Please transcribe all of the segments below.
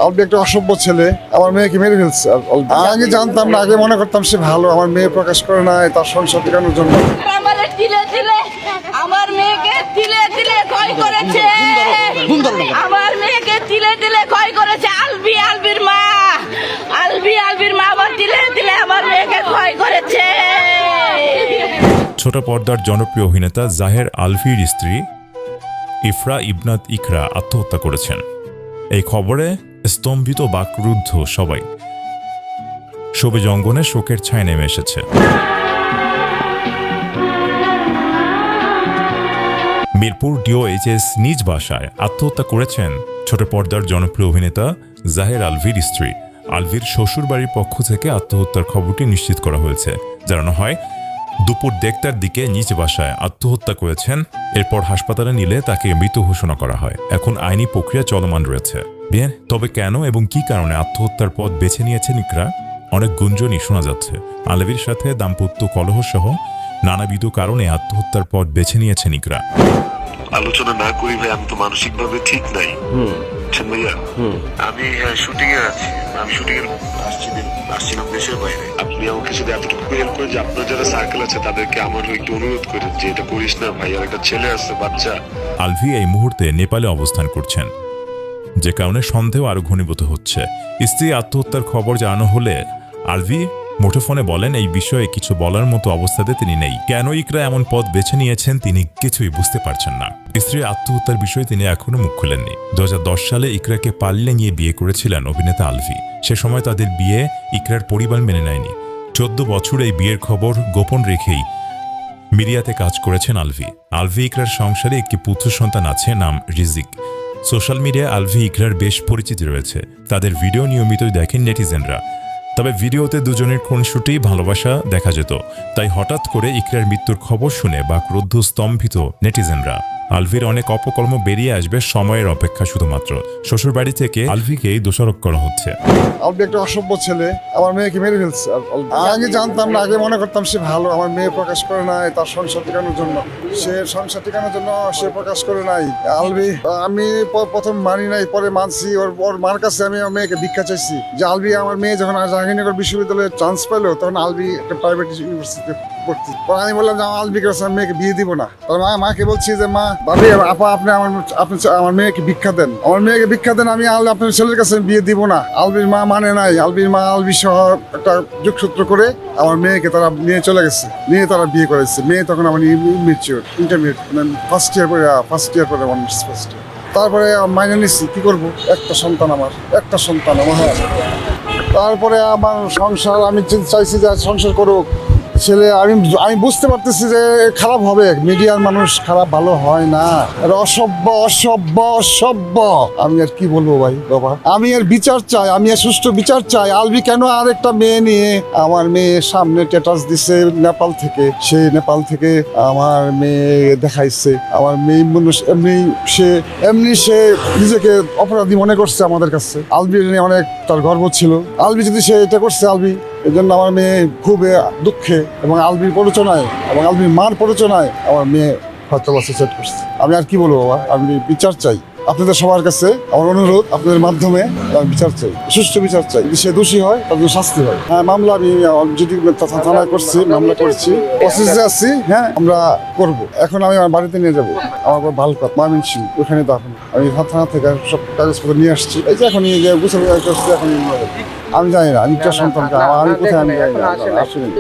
আলবি একটা অসভ্য ছেলে, আমার মেয়েকে মেরে ফেলছে। আগে জানতাম না, আগে মনে করতাম সে ভালো, আমার মেয়ে প্রকাশ করে নাই তার সংসার টিকানোর জন্য। আমার মেয়েকে তিলে তিলে ক্ষয় করেছে, আমার মেয়েকে তিলে তিলে ক্ষয় করেছে আলবির মা আমার তিলে তিলে আমার মেয়েকে ক্ষয় করেছে। ছোট পর্দার জনপ্রিয় অভিনেতা জাহের আলভির স্ত্রী ইফরা ইবনাত ইকরা আত্মহত্যা করেছেন। এই খবরে স্তম্ভিত বাকরুদ্ধ সবাই। সবুজ অঙ্গনে শোকের ছায়া নেমে এসেছে। মিরপুর ডিওএইচএস নিজ বাসায় আত্মহত্যা করেছেন ছোট পর্দার জনপ্রিয় অভিনেতা জাহের আলভির স্ত্রী। আলভির শ্বশুরবাড়ির পক্ষ থেকে আত্মহত্যার খবরটি নিশ্চিত করা হয়েছে। জানানো হয়, দুপুর 1টার দিকে নিজ বাসায় আত্মহত্যা করেছেন। এরপর হাসপাতালে নিলে তাকে মৃত ঘোষণা করা হয়। এখন আইনি প্রক্রিয়া চলমান রয়েছে। তবে কেন এবং কি কারণে আত্মহত্যার পথ বেছে নিয়েছেন ইকরা? অনেক গুঞ্জনই শোনা যাচ্ছে। আলভির সাথে দাম্পত্য কলহ সহ নানাবিধ কারণে আত্মহত্যার পথ বেছে নিয়েছেন ইকরা। আলোচনা না করি ভাই, আমি তো মানসিকভাবে ঠিক নাই। ভাইয়া আমি শুটিং এ আছি, আমি শুটিং এর আসছিলাম দেশের বাইরে। আপনি আমাকে যদি এতটুকু হেল্প করেন যে আপনার যারা সার্কেল আছে তাদেরকে আমার একটু অনুরোধ করেন যে এটা করিস না ভাই, আর একটা ছেলে আছে বাচ্চা। আলভি এই মুহূর্তে নেপালে অবস্থান করছেন, যে কারণে সন্দেহ আরো ঘনীভূত হচ্ছে। স্ত্রী আত্মহত্যার খবর জানানো হলে আলভি মুঠোফোনে বলেন এই বিষয়ে কিছু বলার মতো অবস্থাতে তিনি নেই। কেন ইকরা এমন পথ বেছে নিয়েছেন তিনি কিছুই বুঝতে পারছেন না। স্ত্রীর আত্মহত্যার বিষয়ে তিনি এখনো মুখ খুলেননি। 2010 সালে ইকরাকে পাল্লে নিয়ে বিয়ে করেছিলেন অভিনেতা আলভি। সে সময় তাদের বিয়ে ইকরার পরিবার মেনে নেয়নি। 14 বছর এই বিয়ের খবর গোপন রেখেই মিডিয়াতে কাজ করেছেন আলভি। আলভি ইকরার সংসারে একটি পুত্র সন্তান আছে, নাম রিজিক। সোশ্যাল মিডিয়ায় আলভি ইকরার বেশ পরিচিতি রয়েছে। তাদের ভিডিও নিয়মিতই দেখেন নেটিজেনরা। তবে ভিডিওতে দুজনের খুনসুটি ভালোবাসা দেখা যেত। তাই হঠাৎ করে ইকরার মৃত্যুর খবর শুনে বাকরুদ্ধ স্তম্ভিত নেটিজেনরা। আলভির অনেক অপকর্ম বেরিয়ে আসবে, সময়ের অপেক্ষা শুধুমাত্র। শ্বশুরবাড়ি থেকে আলভিকেই দোষারোপ করা হচ্ছে। আলবি একটা অসভ্য ছেলে, আমার মেয়েকে মেরে ফেলছে। আগে জানতাম না, আগে মনে করতাম সে ভালো, আমার মেয়ে প্রকাশ করে নাই তার সংসার টিকানোর জন্য। সে সংসার টিকানোর জন্য সে প্রকাশ করে নাই। আলবি আমি প্রথম মানি নাই, পরে মানছি। ওর মার কাছে আমি আমার মেয়েকে ভিক্ষা চাইছি যে আলবি আমার মেয়ে যখন জাহাঙ্গীরনগর বিশ্ববিদ্যালয়ে চান্স পেলো তখন আলবি একটা প্রাইভেট ইউনিভার্সিটিতে ভর্তি। আমি বললাম যে আলবিকে আমি মেয়েকে বিয়ে দিব না। তার মাকে বলছি যে মা ভাবি আপা আপনি আমার মেয়েকে ভিক্ষা দেন, আমার মেয়েকে ভিক্ষা দেন, আমি আপনার ছেলের কাছে বিয়ে দিব না। আলবির মা মানে নাই। আলবির মা আলবি সহ একটা যোগসূত্র করে আমার মেয়েকে তারা নিয়ে চলে গেছে, নিয়ে তারা বিয়ে করেছে। মেয়ে তখন আমার ইন্টারমিডিয়েট ফার্স্ট ইয়ার পরে অনার্স ফার্স্ট ইয়ার। তারপরে মাইনে নিচ্ছি, কি করবো, একটা সন্তান আমার। তারপরে আমার সংসার, আমি চাইছি যে সংসার করুক ছেলে। আমি বুঝতে পারতেছি যে খারাপ হবে, মিডিয়ার মানুষ খারাপ ভালো হয় না, অসভ্য। আমি আর কি বলবো ভাই বাবা, আমি এর বিচার চাই, আমি এর সুষ্ঠু বিচার চাই। আলবি কেন আর একটা মেয়ে নিয়ে, আমার মেয়ে সামনে স্ট্যাটাস দিছে নেপাল থেকে, সেই নেপাল থেকে আমার মেয়ে দেখাইছে। আমার মেয়ে মানুষ এমনি সে নিজেকে অপরাধী মনে করছে আমাদের কাছে। আলবি নিয়ে অনেক তার গর্ব ছিল। আলবি যদি সে এটা করছে, আলবি এই জন্য আমার মেয়ে খুব দুঃখে, এবং আলবির প্ররোচনায় এবং আলবির মার প্ররোচনায় আমার মেয়ে হয়তো সুইসাইড করছে। আমি আর কি বলবো বাবা, আমি বিচার চাই আপনাদের সবার কাছে। আমার অনুরোধ, আপনাদের মাধ্যমে আমি বিচার চাই, সুষ্ঠু বিচার চাই। যদি সে দোষী হয় তার জন্য শাস্তি হয়। হ্যাঁ, মামলা আমি যদি থানায় করছি, মামলা করছি, প্রসেসে আসছি। হ্যাঁ, আমরা করব। এখন আমি আমার বাড়িতে নিয়ে যাবো, আমার ভালো কথা ময়মনসিংহ, ওখানে তখন আমি থানা থেকে সব কাগজপত্র নিয়ে আসছি। এই যে এখন গোসল করছি, এখন নিয়ে যাবো। আমি জানি না, আমি সন্তানকে আমি কোথায়, আমি জানি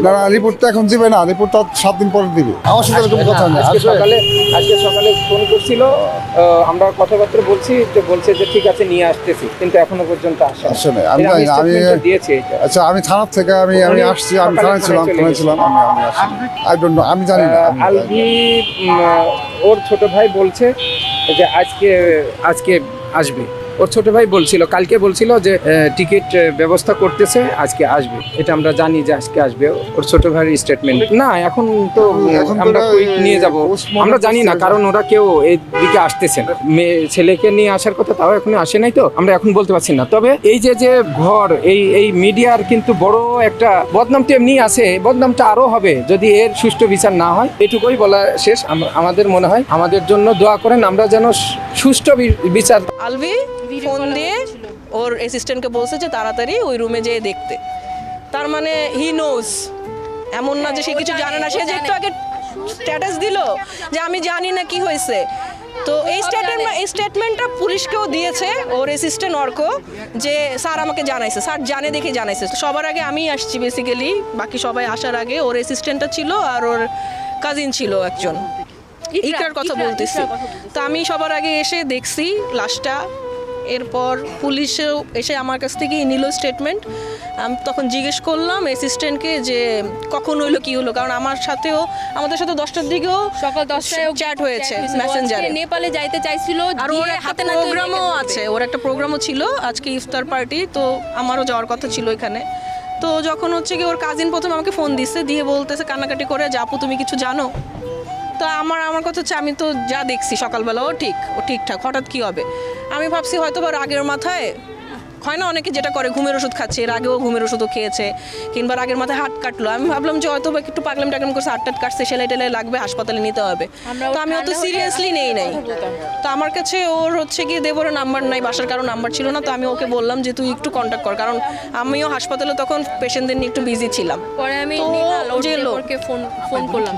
না। না, রিপোর্ট তো এখন দিবে না, রিপোর্ট তো 7 দিন পরে দিবে। আমার সাথে এরকম কথা নেই। আজকে সকালে ফোন করছিল, আমরা কথাবার্তা বলছি, তো বলছে যে ঠিক আছে নিয়ে আসতেছি, কিন্তু এখনো পর্যন্ত আসে না। আমি জানি না, আমি দিয়েছি। আচ্ছা, আমি থানার থেকে আমি আসছি, আমি থানায় ছিলাম, আমি আসি। আই ডোন্ট নো, আমি জানি না। আলভি ওর ছোট ভাই বলছে যে আজকে আসবে। ওর ছোট ভাই বলছিল, কালকে বলছিল যে টিকিট ব্যবস্থা করতেছে, আজকে আসবে। এটা আমরা জানি যে আজকে আসবে, ওর ছোট ভাইয়ের স্টেটমেন্ট। না, এখন তো আমরা নিয়ে যাব, আমরা জানি না, কারণ ওরা কেউ এই দিকে আসতেছে না। ছেলেকে নিয়ে আসার কথা, তাও এখন আসে নাই, তো আমরা এখন বলতে পারছি না। তবে এই যে ঘর, এই মিডিয়ার কিন্তু বড় একটা বদনাম তো এমনি আছে, বদনামটা আরো হবে যদি এর সুষ্ঠু বিচার না হয়। এটুকুই বলা শেষ। আমাদের মনে হয় আমাদের জন্য দোয়া করেন, আমরা যেন সুষ্ঠু বিচার। আলবি ফোন দিয়ে ওর অ্যাসিস্ট্যান্টকে বলছে যে তাড়াতাড়ি ওই রুমে যেয়ে দেখতে। তার মানে হি নোজ, এমন না যে সে কিছু জানে না। সে যে একটু আগে স্ট্যাটাস দিল যে আমি জানি না কি হয়েছে, তো এই স্টেটমেন্টটা পুলিশকেও দিয়েছে ওর অ্যাসিস্ট্যান্ট অর্ক, যে স্যার আমাকে জানাইছে, স্যার জানে দেখে জানাইছে। তো সবার আগে আমি আসছি বেসিক্যালি, বাকি সবাই আসার আগে ওর অ্যাসিস্ট্যান্টটা ছিল আর ওর কাজিন ছিল একজন, ইকরার কথা বলতেছি। তো আমি সবার আগে এসে দেখছি লাশটা, এরপর পুলিশেও এসে আমার কাছ থেকে নিল স্টেটমেন্ট। আমি তখন জিজ্ঞেস করলাম অ্যাসিস্ট্যান্টকে যে কখন হইলো কি হলো, কারণ আমাদের সাথে 10টার দিকেও সকাল 10টায় চ্যাট হয়েছে মেসেঞ্জারে। নেপালে যাইতে চাইছিল, আর ওর একটা প্রোগ্রামও আছে, ওর একটা প্রোগ্রামও ছিল আজকে ইফতার পার্টি, তো আমারও যাওয়ার কথা ছিল এখানে। তো যখন হচ্ছে কি ওর কাজিন প্রথম আমাকে ফোন দিচ্ছে, দিয়ে বলতেছে কান্নাকাটি করে যে আপু তুমি কিছু জানো? তো আমার কথা হচ্ছে আমি তো যা দেখছি সকালবেলা ও ঠিকঠাক, হঠাৎ কি হবে? আমি ভাবছি হয়তো বা রাগের মাথায় হয় না অনেকে যেটা করে, ঘুমের ওষুধ খাচ্ছে, এর আগেও ঘুমের ওষুধও খেয়েছে, কিংবা রাগের মাথায় হাত কাটলো। আমি ভাবলাম যে হয়তো বা একটু পাগলাম টাগলাম করছে, হাত কাটছে, সেলাই টেলাই লাগবে, হাসপাতালে নিতে হবে। তো আমি অত সিরিয়াসলি নেই নাই। তো আমার কাছে ওর হচ্ছে কি দেবরের নাম্বার নাই, বাসার কারো নাম্বার ছিল না। তো আমি ওকে বললাম যে তুই একটু কন্ট্যাক্ট কর, কারণ আমিও হাসপাতালে তখন পেশেন্টদের নিয়ে একটু বিজি ছিলাম। পরে আমি তো ওকে ফোন করলাম।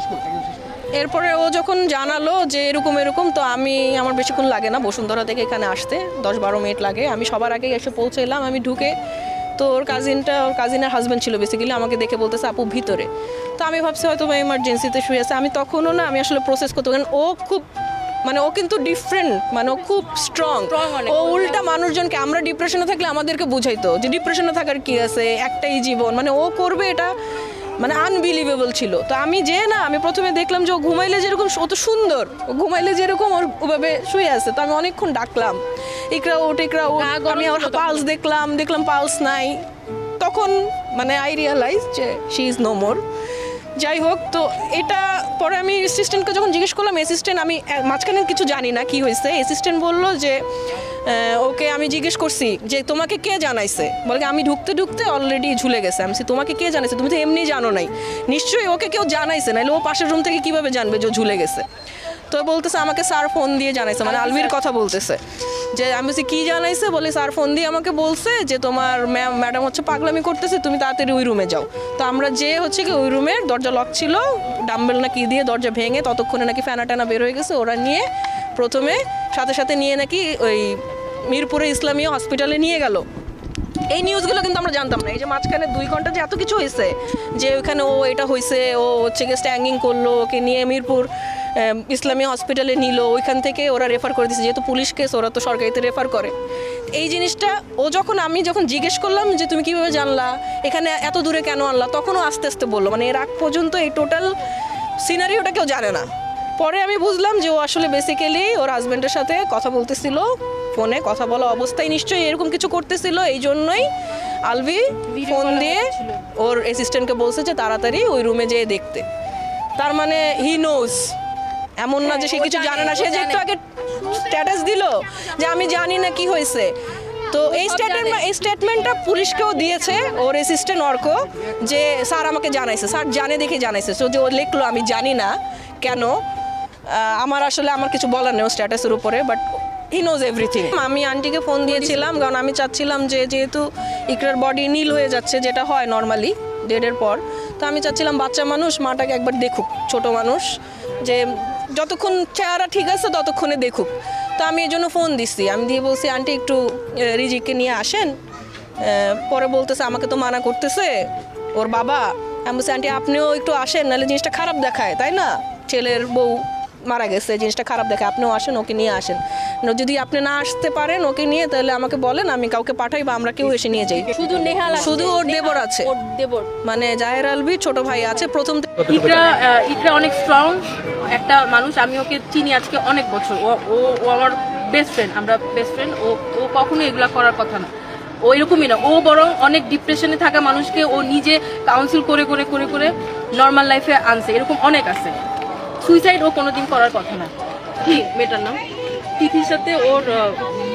এরপরে ও যখন জানালো যে এরকম, তো আমার বেশিক্ষণ লাগে না বসুন্ধরা থেকে এখানে আসতে, 10-12 মিনিট লাগে। আমি সবার আগে এসে পৌঁছালাম। আমি ঢুকে তো ওর কাজিনের হাজব্যান্ড ছিল বেসিক্যালি, আমাকে দেখে বলতেছে আপু ভিতরে। তো আমি ভাবছি হয়তো বা এমার্জেন্সিতে শুয়ে আছে। আমি তখনও না, আমি আসলে প্রসেস করতে, কারণ ও খুব ও কিন্তু ডিফারেন্ট, ও খুব স্ট্রং। ও উল্টা মানুষজনকে, আমরা ডিপ্রেশনে থাকলে আমাদেরকে বুঝাইতো যে ডিপ্রেশনে থাকার কি আছে, একটাই জীবন, ও করবে এটা আনবিলিভেবল ছিল। তো আমি প্রথমে দেখলাম যে ও ঘুমাইলে যেরকম, ও তো সুন্দর, ও ঘুমাইলে যেরকম ওভাবে শুয়ে আছে। তো আমি অনেকক্ষণ ডাকলাম ইকরা ওঠ। আমি ওর পালস দেখলাম পালস নাই। তখন আই রিয়ালাইজ যে শি ইজ নো মোর। যাই হোক, তো এটা পরে আমি অ্যাসিস্ট্যান্টকে যখন জিজ্ঞেস করলাম, অ্যাসিস্ট্যান্ট আমি মাঝখানে কিছু জানি না কি হয়েছে, অ্যাসিস্ট্যান্ট বললো যে ওকে আমি জিজ্ঞেস করছি যে তোমাকে কে জানাইছে, বলে আমি ঢুকতে অলরেডি ঝুলে গেছে। আমি তোমাকে কে জানাইছে? তুমি তো এমনি জানো নাই, নিশ্চয়ই ওকে কেউ জানাইছে, নাহলে ও পাশের রুম থেকে কিভাবে জানবে যে ও ঝুলে গেছে? তো বলতেছে আমাকে স্যার ফোন দিয়ে জানাইছে, আলভির কথা বলতেছে। যে আমি বলছি কি জানাইছে? বলে স্যার ফোন দিয়ে আমাকে বলছে যে তোমার ম্যাডাম হচ্ছে পাগলামি করতেছে, তুমি তাড়াতাড়ি ওই রুমে যাও। তো আমরা যে হচ্ছে কি ওই রুমের দরজা লক ছিল, ডাম্বেল না কি দিয়ে দরজা ভেঙে, ততক্ষণে নাকি ফ্যানা টানা বের হয়ে গেছে। ওরা নিয়ে প্রথমে সাথে নিয়ে নাকি ওই মিরপুরে ইসলামীয় হসপিটালে নিয়ে গেল। এই নিউজগুলো কিন্তু আমরা জানতাম না। এই যে মাঝখানে 2 ঘন্টা যে এত কিছু হয়েছে, যে ওইখানে ও এটা হয়েছে, ও হচ্ছে গিয়ে স্ট্যাঙ্গিং করলো, ওকে নিয়ে মিরপুর ইসলামী হসপিটালে নিল, ওইখান থেকে ওরা রেফার করে দিচ্ছে, যেহেতু পুলিশ কেস ওরা তো সরকারিতে রেফার করে। এই জিনিসটা আমি যখন জিজ্ঞেস করলাম যে তুমি কীভাবে জানলা, এখানে এত দূরে কেন আনলা, তখনও আস্তে আস্তে বললো, এর আগ পর্যন্ত এই টোটাল সিনারিওটা কেউ জানে না। পরে আমি বুঝলাম যে ও আসলে বেসিক্যালি ওর হাজব্যান্ডের সাথে কথা বলতেছিল, ফোনে কথা বলা অবস্থায় নিশ্চয়ই এরকম কিছু করতেছিল। এই জন্যই আলভি ফোন দিয়ে ওর অ্যাসিস্ট্যান্টকে বলছে যে তাড়াতাড়ি ওই রুমে যেয়ে দেখতে। তার মানে হি নোজ, এমন না যে সে কিছু জানে না। সে যে একটু আগে স্ট্যাটাস দিল যে আমি জানি না কি হয়েছে। তো এই স্টেটমেন্টটা পুলিশকেও দিয়েছে ওর অ্যাসিস্ট্যান্ট অর্ক, যে স্যার আমাকে জানাইছে, স্যার জানে দেখে জানাইছে। তো যে ও লিখলো আমি জানি না কেন, আমার কিছু বলার নেই স্ট্যাটাসের উপরে, বাট হি নোজ এভরিথিং। আমি আন্টিকে ফোন দিয়েছিলাম, কারণ আমি চাচ্ছিলাম যে যেহেতু ইকরার বডি নীল হয়ে যাচ্ছে, যেটা হয় নর্মালি ডেডের পর, তো আমি চাচ্ছিলাম বাচ্চা মানুষ মাটাকে একবার দেখুক, ছোট মানুষ, যে যতক্ষণ চেহারা ঠিক আছে ততক্ষণে দেখুক। তো আমি এই জন্য ফোন দিচ্ছি। আমি দিয়ে বলছি আন্টি একটু রিজিককে নিয়ে আসেন। পরে বলতেছে আমাকে তো মানা করতেছে ওর বাবা। আমি বলছি আন্টি আপনিও একটু আসেন, নাহলে জিনিসটা খারাপ দেখায়, তাই না? ছেলের বউ মারা গেছে, জিনিসটা খারাপ দেখায়, আপনিও আসেন, ওকে নিয়ে আসেন। যদি আপনি না আসতে পারেন ওকে নিয়ে, তাহলে আমাকে বলেন, আমি কাউকে পাঠাই বা আমরা কেউ এসে নিয়ে যাই। শুধু নেহাল, শুধু ওর দেবর আছে, জাহের আলভি ছোট ভাই আছে। প্রথম ইকরা অনেক স্ট্রং একটা মানুষ। আমি ওকে চিনি আজকে অনেক বছর। ও আমার বেস্ট ফ্রেন্ড, আমরা বেস্ট ফ্রেন্ড। ও কখনো এগুলা করার কথা না। ও এরকমই না, ও বরং অনেক ডিপ্রেশনে থাকা মানুষকে ও নিজে কাউন্সিল করে নর্মাল লাইফে আনছে। এরকম অনেক আছে। সুইসাইড ও কোনোদিন করার কথা না। কি মেয়েটার নাম? তিথির সাথে ওর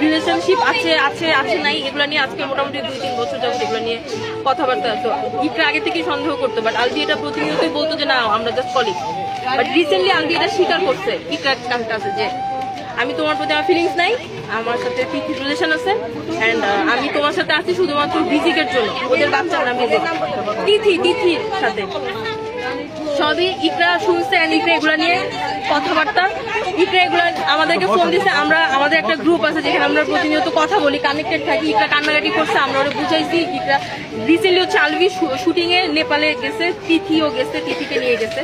রিলেশনশিপ আছে আছে আছে নাই এগুলো নিয়ে আজকে মোটামুটি 2-3 বছর যাবত এগুলো নিয়ে কথাবার্তা। তো ইকরা আগে থেকেই সন্দেহ করতো, বাট আলবি এটা প্রতিনিয়তই বলতো যে না আমরা just colleague. But recently Albi এটা স্বীকার করছে ইকরার কাছে যে আমি তোমার প্রতি আমার ফিলিংস নাই, আমার সাথে তিথির রিলেশন আছে, অ্যান্ড আমি তোমার সাথে আছি শুধুমাত্র রিজিকের জন্য, ওদের বাচ্চার নাম তিথির সাথে। সবই ইকরা শুনছে, অ্যান্ড ইকরা এগুলো নিয়ে কথাবার্তা, ইকরা এগুলো আমাদেরকে ফোন দিচ্ছে। আমাদের একটা গ্রুপ আছে যেখানে আমরা প্রতিনিয়ত কথা বলি, কানেক্টেড থাকি। ইকরা কান্নাকাটি করছে, আমরা ওরা বুঝাইছি। ইকরা রিসেন্টলি হচ্ছে আলবি শুটিং এ নেপালে গেছে, তিথিও গেছে, তিথিকে নিয়ে গেছে।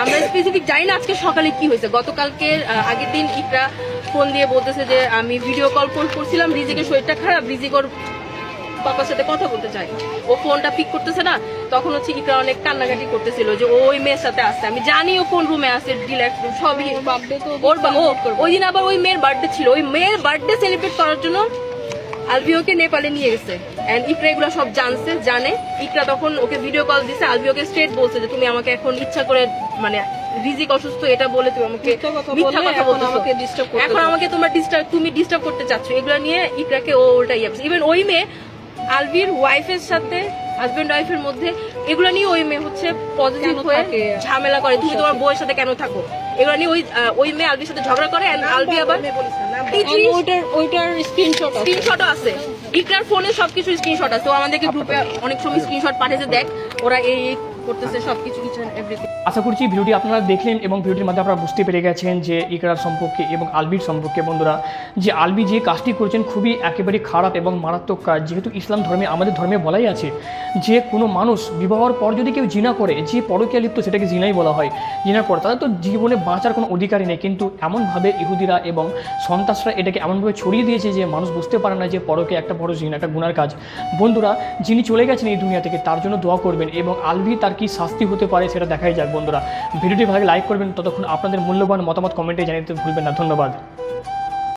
আমরা স্পেসিফিক জানি না আজকে সকালে কি হয়েছে। গতকালকে আগের দিন ইকরা ফোন দিয়ে বলতেছে যে আমি ভিডিও কল করছিলাম, রিজিকের শরীরটা খারাপ, রিজিক ওর পাপার সাথে কথা বলতে চাই, ও ফোনটা পিক করতেছে না। তখন হচ্ছে ইকরা অনেক কান্নাকাটি করতেছিল যে ওই মেয়ের সাথে আসছে, আমি জানি ও কোন রুমে আছে, ডিলাক্স রুম সবই। ওই দিন আবার ওই মেয়ের বার্থডে ছিল, ওই মেয়ের বার্থডে সেলিব্রেট করার জন্য আলবি ওকে নেপালে নিয়ে গেছে, এন্ড ইকরা এগুলো সব জানে। ইকরা তখন ওকে ভিডিও কল দিছে, আলবি ওকে স্ট্রেট বলছে যে তুমি আমাকে এখন ইচ্ছা করে মানে রিজিক অসুস্থ এটা বলে তুমি আমাকে মিথ্যা কথা বলতেছো, এখন আমাকে তুমি ডিস্টার্ব করতে চাচ্ছ। এগুলো নিয়ে ইকরাকে ও উল্টা ইয়ে করছে। ইভেন ওই মেয়ে আলবির ওয়াইফের সাথে, হাজবেন্ড ওয়াইফের মধ্যে এগুলো নিয়ে ওই মেয়ে হচ্ছে পজিটিভ হয়ে ঝামেলা করে, তুমি তোমার বউয়ের সাথে কেন থাকো, এগুলো নিয়ে ওই মেয়ে আলবির সাথে ঝগড়া করে। এন্ড আলবি আবার ওইটার স্ক্রিনশটও আছে, ইকরার ফোনে সবকিছু স্ক্রিনশট আছে। তো আমাদেরকে গ্রুপে অনেক সময় স্ক্রিনশট পাঠিয়েছে, দেখ ওরা এই করতেছে সবকিছু, কিছু এভরিথিং। আশা করছি ভিডিওটি আপনারা দেখলেন এবং ভিডিওটির মধ্যে আপনারা বুঝতে পেরে গেছেন যে ইকরার সম্পর্কে এবং আলবির সম্পর্কে। বন্ধুরা, যে আলবি যে কাজটি করছেন খুবই একেবারে খারাপ এবং মারাত্মক কাজ। যেহেতু ইসলাম ধর্মে, আমাদের ধর্মে বলাই আছে যে কোনো মানুষ বিবাহর পর যদি কেউ জিনা করে, যে পরকীয়া লিপ্ত, সেটাকে জিনাই বলা হয়। জিনা করে তাদের তো জীবনে বাঁচার কোনো অধিকারই নেই। কিন্তু এমনভাবে ইহুদিরা এবং সন্ত্রাসরা এটাকে এমনভাবে ছড়িয়ে দিয়েছে যে মানুষ বুঝতে পারে না যে পরকীয়া একটা বড় জিনা, একটা গুনার কাজ। বন্ধুরা, যিনি চলে গেছেন এই দুনিয়া থেকে তার জন্য দোয়া করবেন এবং আলবি তার কি শাস্তি হতে পারে সেটা দেখাই যাক। বন্ধুরা, ভিডিওটি ভালো লাইক করবেন, ততক্ষণ আপনাদের মূল্যবান মতামত কমেন্টে জানিয়ে দিতে ভুলবেন না। ধন্যবাদ।